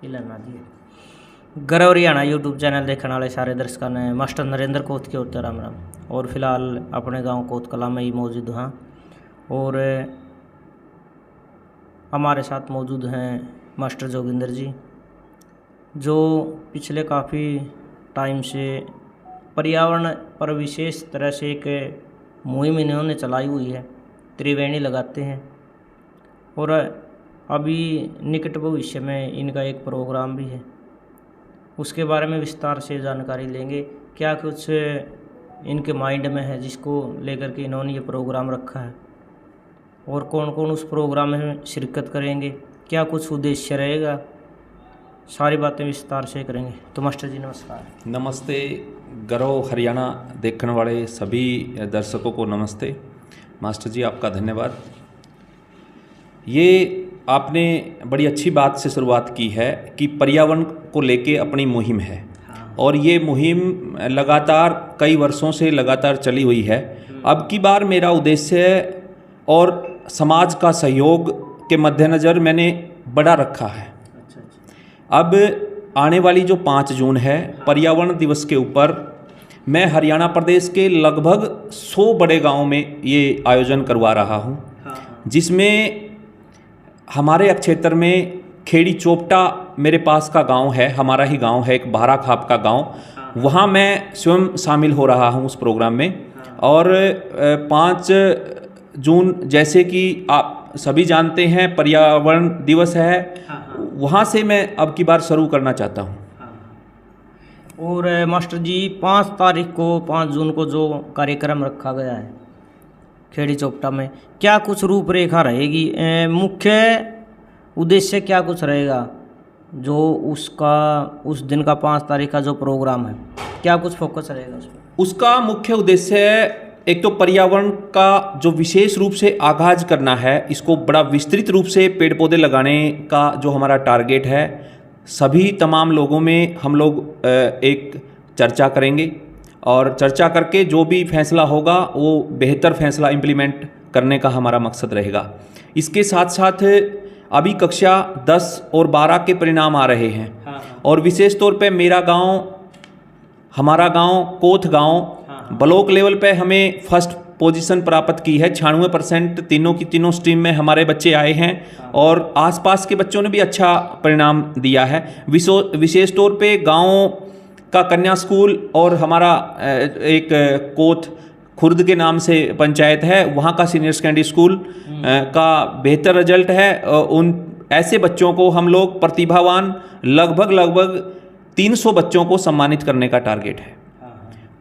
इलाना जी गर्व Haryana YouTube channel देखने वाले सारे दर्शकों ने मास्टर नरेंद्र कोत की ओर राम राम। और फिलहाल अपने गांव कोत कला में ही मौजूद हाँ, और हमारे साथ मौजूद हैं मास्टर जोगिंदर जी, जो पिछले काफ़ी टाइम से पर्यावरण पर विशेष तरह से एक मुहिम इन्होंने चलाई हुई है, त्रिवेणी लगाते हैं। और अभी निकट भविष्य में इनका एक प्रोग्राम भी है, उसके बारे में विस्तार से जानकारी लेंगे। क्या कुछ इनके माइंड में है जिसको लेकर के इन्होंने ये प्रोग्राम रखा है, और कौन कौन उस प्रोग्राम में शिरकत करेंगे, क्या कुछ उद्देश्य रहेगा, सारी बातें विस्तार से करेंगे। तो मास्टर जी नमस्कार। नमस्ते। गर्व हरियाणा देखने वाले सभी दर्शकों को नमस्ते। मास्टर जी आपका धन्यवाद। ये आपने बड़ी अच्छी बात से शुरुआत की है कि पर्यावरण को लेके अपनी मुहिम है, और ये मुहिम लगातार कई वर्षों से लगातार चली हुई है। अब की बार मेरा उद्देश्य और समाज का सहयोग के मद्देनज़र मैंने बड़ा रखा है। अब आने वाली जो 5 जून है पर्यावरण दिवस के ऊपर मैं हरियाणा प्रदेश के लगभग 100 बड़े गांवों में ये आयोजन करवा रहा हूं, जिसमें हमारे क्षेत्र में खेड़ी चोपटा मेरे पास का गांव है, हमारा ही गांव है, एक बारा खाप का गांव, वहां मैं स्वयं शामिल हो रहा हूं उस प्रोग्राम में। और 5 जून जैसे कि आप सभी जानते हैं पर्यावरण दिवस है, वहाँ से मैं अब की बार शुरू करना चाहता हूँ। और मास्टर जी 5 तारीख को 5 जून को जो कार्यक्रम रखा गया है खेड़ी चोपटा में, क्या कुछ रूपरेखा रहेगी, मुख्य उद्देश्य क्या कुछ रहेगा, जो उसका उस दिन का 5 तारीख का जो प्रोग्राम है क्या कुछ फोकस रहेगा उसमें? उसका मुख्य उद्देश्य एक तो पर्यावरण का जो विशेष रूप से आगाज करना है, इसको बड़ा विस्तृत रूप से पेड़ पौधे लगाने का जो हमारा टारगेट है, सभी तमाम लोगों में हम लोग एक चर्चा करेंगे, और चर्चा करके जो भी फैसला होगा वो बेहतर फैसला इम्प्लीमेंट करने का हमारा मकसद रहेगा। इसके साथ साथ अभी कक्षा 10 और 12 के परिणाम आ रहे हैं, और विशेष तौर पे मेरा गांव, हमारा गांव कोथ गांव ब्लॉक लेवल पे हमें फर्स्ट पोजीशन प्राप्त की है। 96% तीनों की तीनों स्ट्रीम में हमारे बच्चे आए हैं, और आसपास के बच्चों ने भी अच्छा परिणाम दिया है। विशेष तौर पे गांव का कन्या स्कूल और हमारा एक कोथ खुर्द के नाम से पंचायत है, वहाँ का सीनियर सेकेंडरी स्कूल का बेहतर रिजल्ट है। उन ऐसे बच्चों को हम लोग प्रतिभावान लगभग 300 बच्चों को सम्मानित करने का टारगेट है।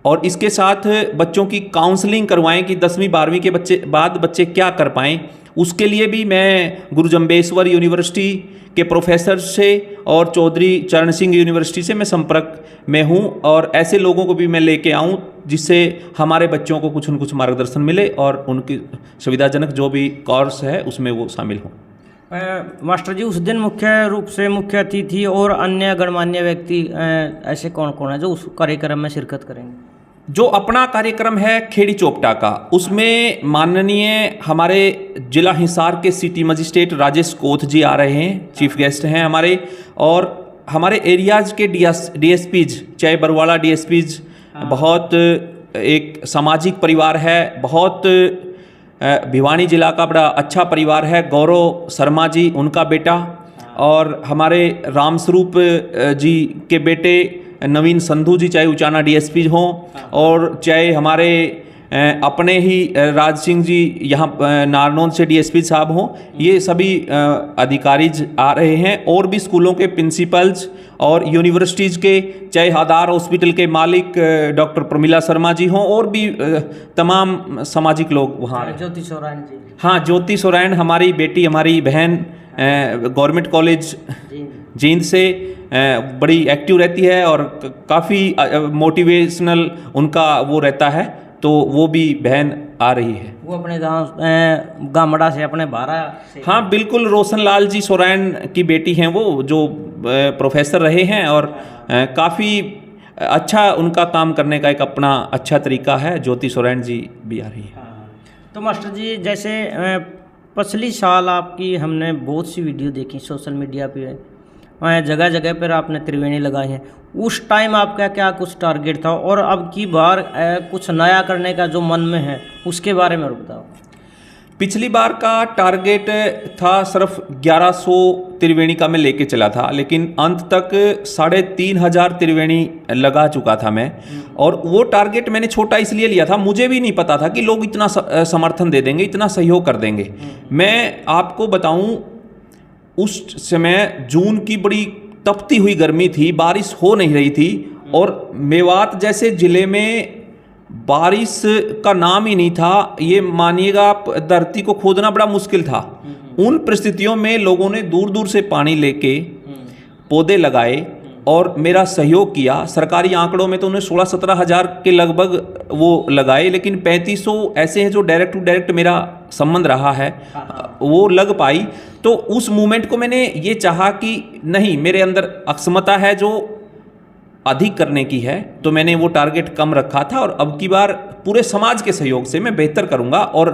और इसके साथ बच्चों की काउंसलिंग करवाएं कि 10वीं 12वीं के बच्चे क्या कर पाएँ। उसके लिए भी मैं गुरु जम्बेश्वर यूनिवर्सिटी के प्रोफेसर से और चौधरी चरण सिंह यूनिवर्सिटी से मैं संपर्क में हूं, और ऐसे लोगों को भी मैं लेके आऊं जिससे हमारे बच्चों को कुछ न कुछ मार्गदर्शन मिले और उनकी सुविधाजनक जो भी कोर्स है उसमें वो शामिल हों। मास्टर जी उस दिन मुख्य रूप से मुख्य अतिथि और अन्य गणमान्य व्यक्ति ऐसे कौन कौन है जो उस कार्यक्रम में शिरकत करेंगे? जो अपना कार्यक्रम है खेड़ी चोपटा का, उसमें माननीय हमारे जिला हिसार के सिटी मजिस्ट्रेट राजेश कोथ जी आ रहे हैं, चीफ गेस्ट हैं हमारे। और हमारे एरियाज के डीएसपीज, चाहे बरवाड़ा डीएसपीज बहुत एक सामाजिक परिवार है, बहुत भिवानी जिला का बड़ा अच्छा परिवार है। गौरव शर्मा जी उनका बेटा, और हमारे रामस्वरूप जी के बेटे नवीन संधू जी, चाहे उचाना डीएसपी हों, और चाहे हमारे अपने ही राज सिंह जी यहाँ नारनौल से डीएसपी साहब हों, ये सभी अधिकारी आ रहे हैं। और भी स्कूलों के प्रिंसिपल्स और यूनिवर्सिटीज़ के, चाहे आधार हॉस्पिटल के मालिक डॉक्टर प्रमिला शर्मा जी हों, और भी तमाम सामाजिक लोग वहाँ। ज्योति सोरेन जी, हाँ ज्योति सोरेन हमारी बेटी, हमारी बहन गवर्नमेंट कॉलेज जींद से बड़ी एक्टिव रहती है, और काफ़ी मोटिवेशनल उनका वो रहता है, तो वो भी बहन आ रही है। वो अपने गांव गामड़ा से, अपने बारा से। हाँ बिल्कुल, रोशन लाल जी सोरेन की बेटी हैं वो, जो प्रोफेसर रहे हैं, और काफ़ी अच्छा उनका काम करने का एक अपना अच्छा तरीका है। ज्योति सोरेन जी भी आ रही है। तो मास्टर जी जैसे पिछली साल आपकी हमने बहुत सी वीडियो देखी सोशल मीडिया पे, जगह जगह पर आपने त्रिवेणी लगाई है, उस टाइम आपका क्या कुछ टारगेट था और अब की बार कुछ नया करने का जो मन में है उसके बारे में बताओ। पिछली बार का टारगेट था सिर्फ 1100 त्रिवेणी का मैं लेके चला था, लेकिन अंत तक 3500 त्रिवेणी लगा चुका था मैं। और वो टारगेट मैंने छोटा इसलिए लिया था, मुझे भी नहीं पता था कि लोग इतना समर्थन दे देंगे, इतना सहयोग कर देंगे। मैं आपको बताऊं, उस समय जून की बड़ी तपती हुई गर्मी थी, बारिश हो नहीं रही थी और मेवात जैसे ज़िले में बारिश का नाम ही नहीं था। ये मानिएगा आप, धरती को खोदना बड़ा मुश्किल था। उन परिस्थितियों में लोगों ने दूर दूर से पानी लेके पौधे लगाए और मेरा सहयोग किया। सरकारी आंकड़ों में तो उन्हें 16-17 हज़ार के लगभग वो लगाए, लेकिन 3500 ऐसे हैं जो डायरेक्ट टू डायरेक्ट मेरा संबंध रहा है, वो लग पाई। तो उस मूवमेंट को मैंने ये चाहा कि नहीं, मेरे अंदर अक्षमता है जो अधिक करने की है, तो मैंने वो टारगेट कम रखा था। और अब की बार पूरे समाज के सहयोग से मैं बेहतर करूंगा और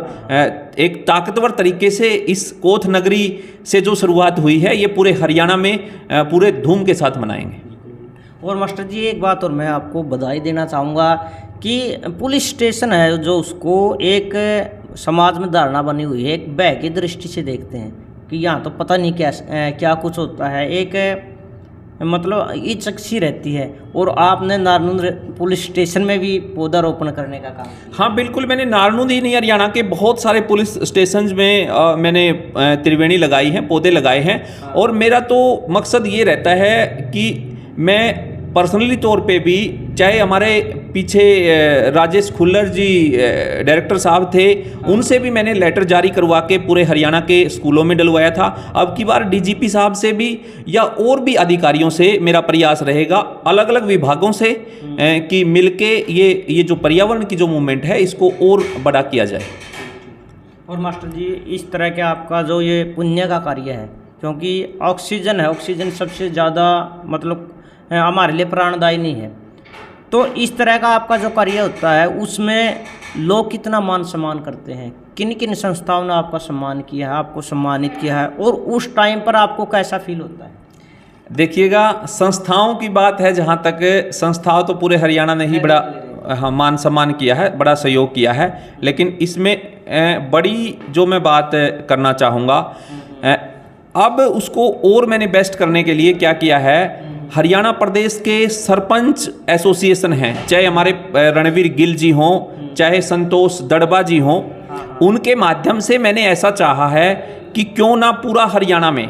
एक ताकतवर तरीके से इस कोथ नगरी से जो शुरुआत हुई है ये पूरे हरियाणा में पूरे धूम के साथ मनाएंगे। और मास्टर जी एक बात और मैं आपको बधाई देना चाहूँगा कि पुलिस स्टेशन है जो उसको एक समाज में धारणा बनी हुई है, एक भय की दृष्टि से देखते हैं कि यहाँ तो पता नहीं क्या कुछ होता है, एक मतलब इच्छा रहती है। और आपने नारनूंद पुलिस स्टेशन में भी पौधारोपण करने का काम। हाँ बिल्कुल, मैंने नारनूंद ही नहीं, हरियाणा के बहुत सारे पुलिस स्टेशन में मैंने त्रिवेणी लगाई हैं, पौधे लगाए हैं। और मेरा तो मकसद ये रहता है कि मैं पर्सनली तौर पे भी, चाहे हमारे पीछे राजेश खुल्लर जी डायरेक्टर साहब थे, उनसे भी मैंने लेटर जारी करवा के पूरे हरियाणा के स्कूलों में डलवाया था। अब की बार डीजीपी साहब से भी या और भी अधिकारियों से मेरा प्रयास रहेगा, अलग अलग विभागों से कि मिलके ये जो पर्यावरण की जो मूवमेंट है इसको और बड़ा किया जाए। और मास्टर जी इस तरह के आपका जो ये पुण्य का कार्य है, क्योंकि ऑक्सीजन है, ऑक्सीजन सबसे ज़्यादा मतलब हमारे लिए प्राणदायी नहीं है, तो इस तरह का आपका जो कार्य होता है उसमें लोग कितना मान सम्मान करते हैं, किन किन संस्थाओं ने आपका सम्मान किया है, आपको सम्मानित किया है, और उस टाइम पर आपको कैसा फील होता है? देखिएगा, संस्थाओं की बात है, जहाँ तक संस्थाओं तो पूरे हरियाणा ने ही बड़ा मान सम्मान किया है, बड़ा सहयोग किया है। लेकिन इसमें बड़ी जो मैं बात करना चाहूँगा, अब उसको और मैंने बेस्ट करने के लिए क्या किया है, हरियाणा प्रदेश के सरपंच एसोसिएशन हैं, चाहे हमारे रणवीर गिल जी हों, चाहे संतोष दड़बा जी हों, उनके माध्यम से मैंने ऐसा चाहा है कि क्यों ना पूरा हरियाणा में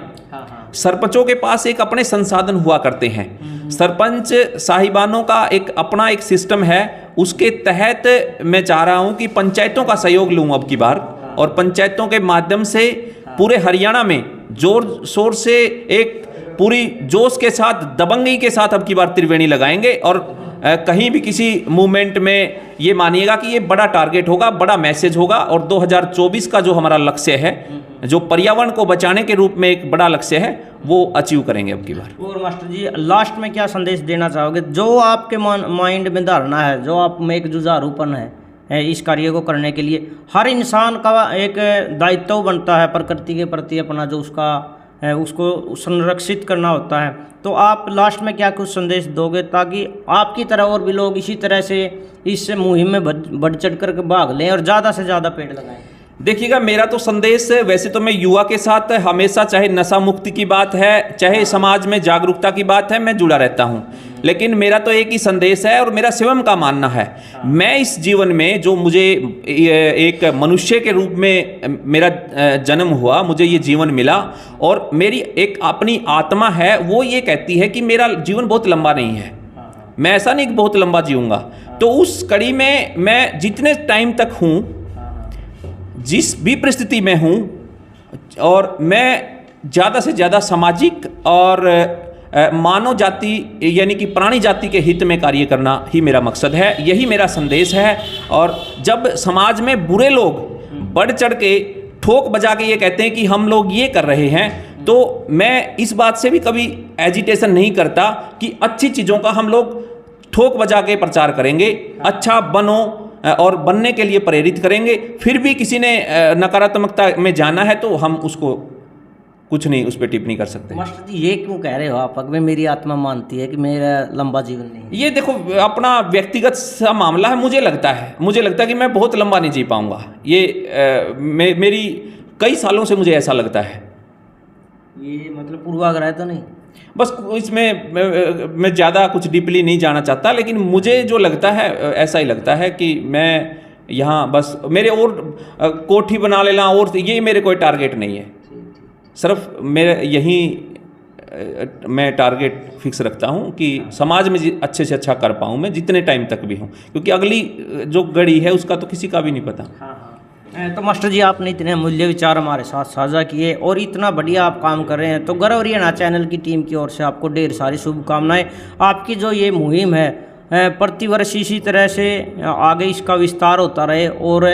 सरपंचों के पास एक अपने संसाधन हुआ करते हैं, सरपंच साहिबानों का एक अपना एक सिस्टम है, उसके तहत मैं चाह रहा हूं कि पंचायतों का सहयोग लूं अब की बार, और पंचायतों के माध्यम से पूरे हरियाणा में जोर शोर से एक पूरी जोश के साथ, दबंगी के साथ अब की बार त्रिवेणी लगाएंगे। और कहीं भी किसी मूवमेंट में ये मानिएगा कि ये बड़ा टारगेट होगा, बड़ा मैसेज होगा, और 2024 का जो हमारा लक्ष्य है, जो पर्यावरण को बचाने के रूप में एक बड़ा लक्ष्य है, वो अचीव करेंगे अब की बार। और मास्टर जी लास्ट में क्या संदेश देना चाहोगे, जो आपके माइंड में धारणा है, जो आप में एक जुझारूपन है इस कार्य को करने के लिए? हर इंसान का एक दायित्व बनता है प्रकृति के प्रति, अपना जो उसका है उसको संरक्षित करना होता है। तो आप लास्ट में क्या कुछ संदेश दोगे ताकि आपकी तरह और भी लोग इसी तरह से इस मुहिम में बढ़ चढ़ कर भाग लें और ज़्यादा से ज़्यादा पेड़ लगाएं? देखिएगा, मेरा तो संदेश, वैसे तो मैं युवा के साथ हमेशा, चाहे नशा मुक्ति की बात है, चाहे समाज में जागरूकता की बात है, मैं जुड़ा रहता हूं। लेकिन मेरा तो एक ही संदेश है और मेरा स्वयं का मानना है, मैं इस जीवन में जो मुझे एक मनुष्य के रूप में मेरा जन्म हुआ, मुझे ये जीवन मिला, और मेरी एक अपनी आत्मा है वो ये कहती है कि मेरा जीवन बहुत लंबा नहीं है, मैं ऐसा नहीं कि बहुत लंबा जीऊँगा। तो उस कड़ी में मैं जितने टाइम तक हूँ, जिस भी परिस्थिति में हूँ, और मैं ज़्यादा से ज़्यादा सामाजिक और मानव जाति यानी कि प्राणी जाति के हित में कार्य करना ही मेरा मकसद है, यही मेरा संदेश है। और जब समाज में बुरे लोग बढ़ चढ़ के ठोक बजा के ये कहते हैं कि हम लोग ये कर रहे हैं, तो मैं इस बात से भी कभी एजिटेशन नहीं करता कि अच्छी चीज़ों का हम लोग ठोक बजा के प्रचार करेंगे, अच्छा बनो और बनने के लिए प्रेरित करेंगे। फिर भी किसी ने नकारात्मकता में जाना है तो हम उसको कुछ नहीं उस पर टिप्पणी कर सकते। मास्टर जी ये क्यों कह रहे हो आप, अगर मेरी आत्मा मानती है कि मेरा लंबा जीवन नहीं है? ये देखो अपना व्यक्तिगत सा मामला है। मुझे लगता है कि मैं बहुत लंबा नहीं जी पाऊंगा। ये मेरी कई सालों से मुझे ऐसा लगता है। ये मतलब पूर्वाग्रह तो नहीं? बस इसमें मैं ज़्यादा कुछ डीपली नहीं जाना चाहता, लेकिन मुझे जो लगता है ऐसा ही लगता है कि मैं यहाँ बस मेरे और कोठी बना लेना और ये मेरे कोई टारगेट नहीं है। सिर्फ मेरे यही मैं टारगेट फिक्स रखता हूँ कि समाज में अच्छे से अच्छा कर पाऊँ मैं, जितने टाइम तक भी हूँ, क्योंकि अगली जो घड़ी है उसका तो किसी का भी नहीं पता। हाँ। तो मास्टर जी आपने इतने अमूल्य विचार हमारे साथ साझा किए और इतना बढ़िया आप काम कर रहे हैं, तो गर्व हरियाणा चैनल की टीम की ओर से आपको ढेर सारी शुभकामनाएं। आपकी जो ये मुहिम है प्रतिवर्ष इसी तरह से आगे इसका विस्तार होता रहे और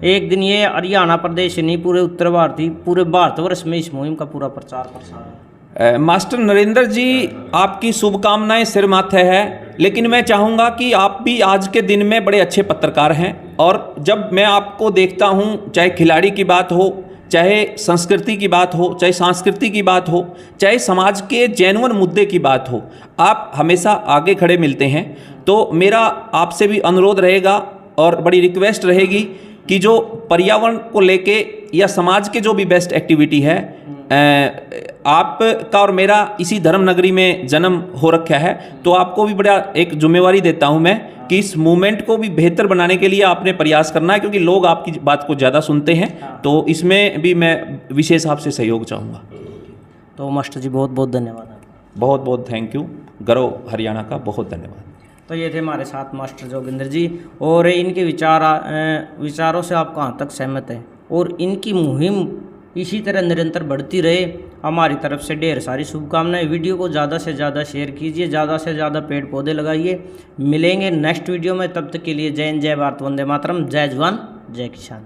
एक दिन ये हरियाणा प्रदेश नहीं पूरे उत्तर भारतीय पूरे भारतवर्ष में इस मुहिम का पूरा प्रचार प्रसार है। मास्टर नरेंद्र जी आपकी शुभकामनाएं सिर माथे है, लेकिन मैं चाहूँगा कि आप भी आज के दिन में बड़े अच्छे पत्रकार हैं, और जब मैं आपको देखता हूँ, चाहे खिलाड़ी की बात हो, चाहे संस्कृति की बात हो, चाहे संस्कृति की बात हो, चाहे समाज के जेन्युइन मुद्दे की बात हो, आप हमेशा आगे खड़े मिलते हैं। तो मेरा आपसे भी अनुरोध रहेगा और बड़ी रिक्वेस्ट रहेगी कि जो पर्यावरण को लेके या समाज के जो भी बेस्ट एक्टिविटी है, आपका और मेरा इसी धर्म नगरी में जन्म हो रखा है, तो आपको भी बड़ा एक जिम्मेवारी देता हूं मैं कि इस मूवमेंट को भी बेहतर बनाने के लिए आपने प्रयास करना है, क्योंकि लोग आपकी बात को ज़्यादा सुनते हैं। तो इसमें भी मैं विशेष आपसे सहयोग चाहूँगा। तो मास्टर जी बहुत बहुत धन्यवाद। बहुत बहुत थैंक यू। गर्व हरियाणा का बहुत धन्यवाद। तो ये थे हमारे साथ मास्टर जोगिंदर जी, और इनके विचारों से आप कहाँ तक सहमत हैं, और इनकी मुहिम इसी तरह निरंतर बढ़ती रहे। हमारी तरफ से ढेर सारी शुभकामनाएं। वीडियो को ज़्यादा से ज़्यादा शेयर कीजिए, ज़्यादा से ज़्यादा पेड़ पौधे लगाइए। मिलेंगे नेक्स्ट वीडियो में, तब तक के लिए जय हिंद, जय भारत, वंदे मातरम, जय जवान जय किसान।